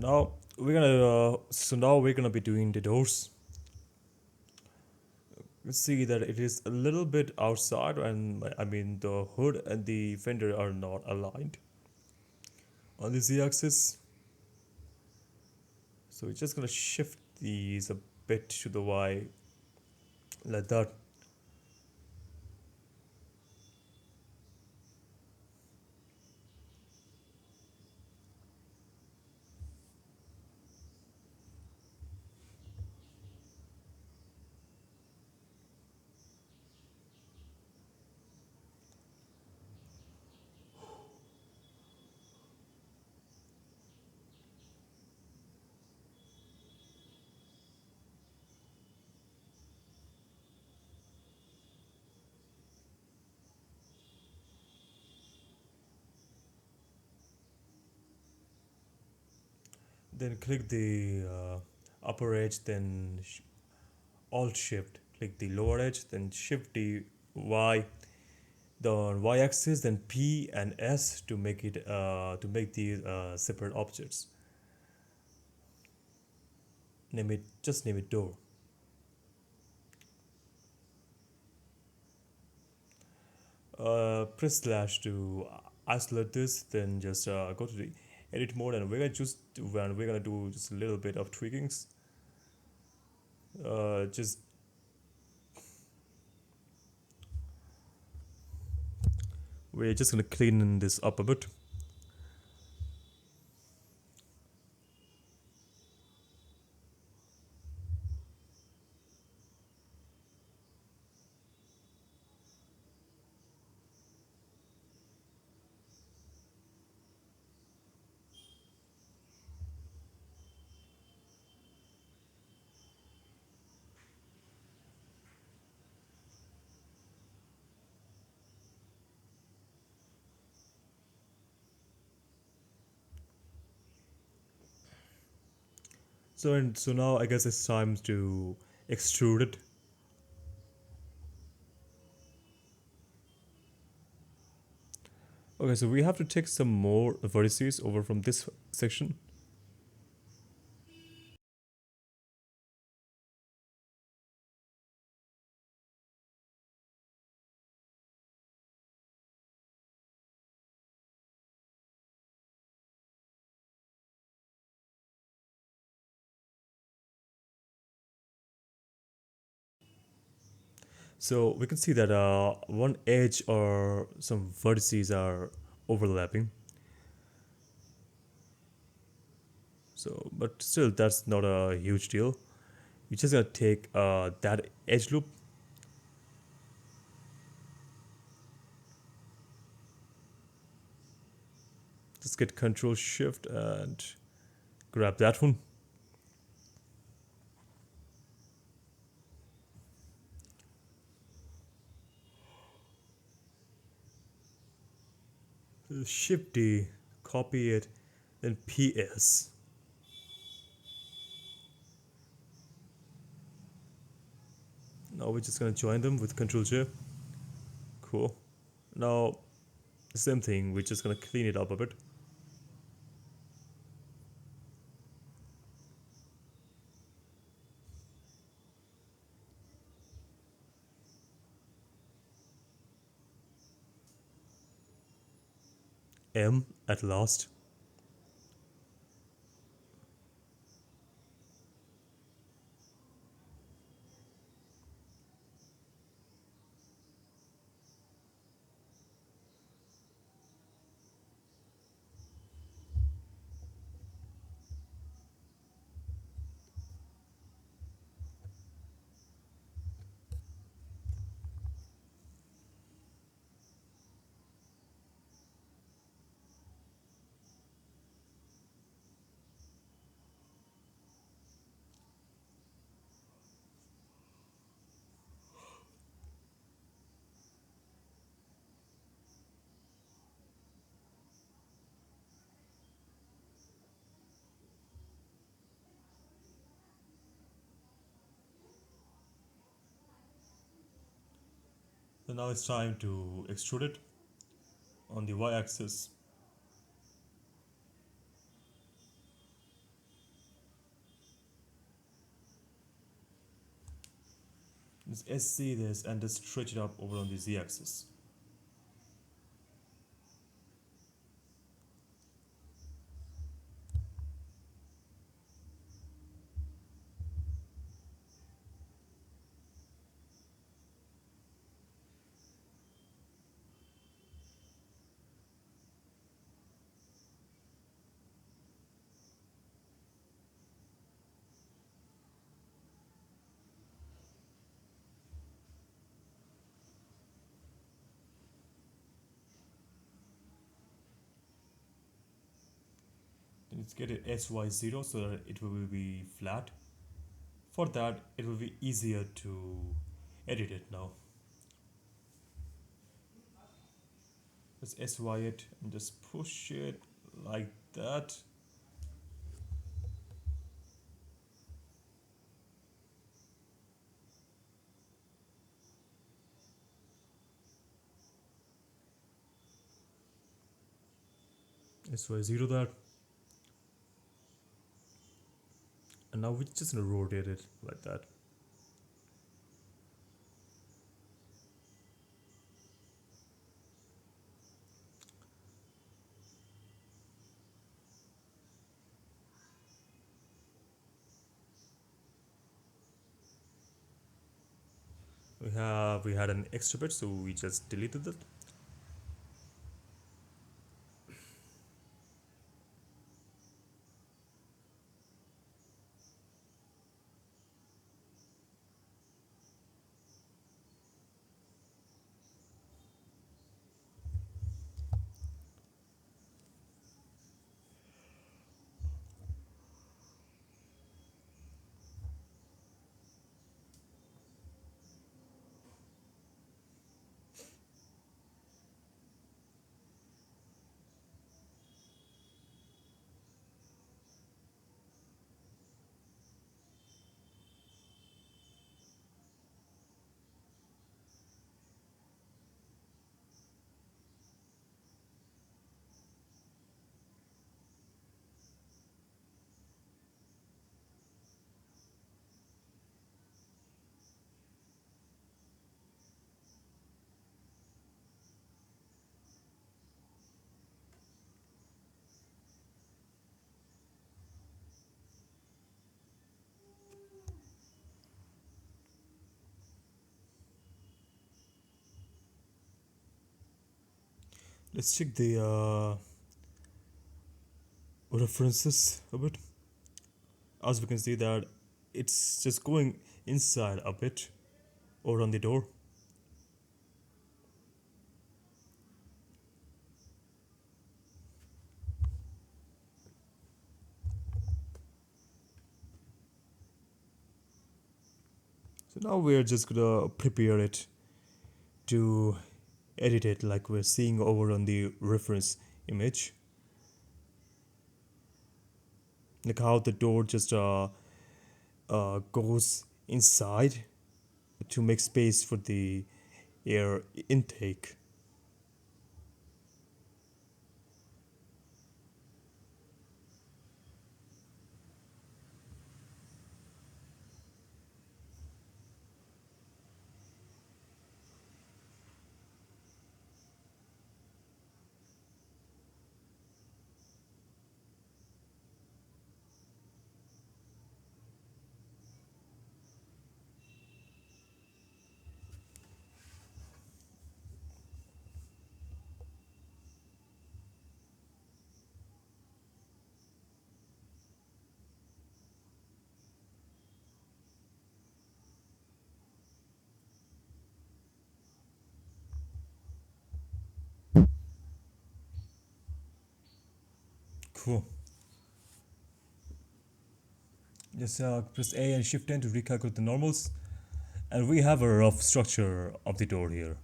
Now we're gonna be doing the doors. You see that it is a little bit outside, and I mean the hood and the fender are not aligned on the z-axis. So we're just gonna shift these a bit to the y, like that. Then click the upper edge, then Alt Shift. Click the lower edge, then Shift the Y, the y-axis, then P and S to make these separate objects. Name it door. Press slash to isolate this, then just go to the edit mode, and we're gonna do just a little bit of tweakings. Just We're just gonna clean this up a bit. So now I guess it's time to extrude it. Okay, so we have to take some more vertices over from this section. So we can see that one edge or some vertices are overlapping. So, but still, that's not a huge deal. We're just gonna take that edge loop, just get Control Shift and grab that one. Shift D, copy it, then PS. Now we're just gonna join them with Control J. Cool. Now, same thing, we're just gonna clean it up a bit. M at last. So now it's time to extrude it on the y-axis. Let's SC this and just stretch it up over on the Z axis. Then let's get it SY0 so that it will be flat. For that, it will be easier to edit it now. Let's SY it and just push it like that. SY0 that. And now we're just gonna rotate it like that. We had an extra bit, so we just deleted it. Let's check the references a bit. As we can see that it's just going inside a bit or on the door. So now we're just gonna prepare it to edit it like we're seeing over on the reference image. Like how the door just goes inside to make space for the air intake. Cool. Just press A and Shift N to recalculate the normals. And we have a rough structure of the door here.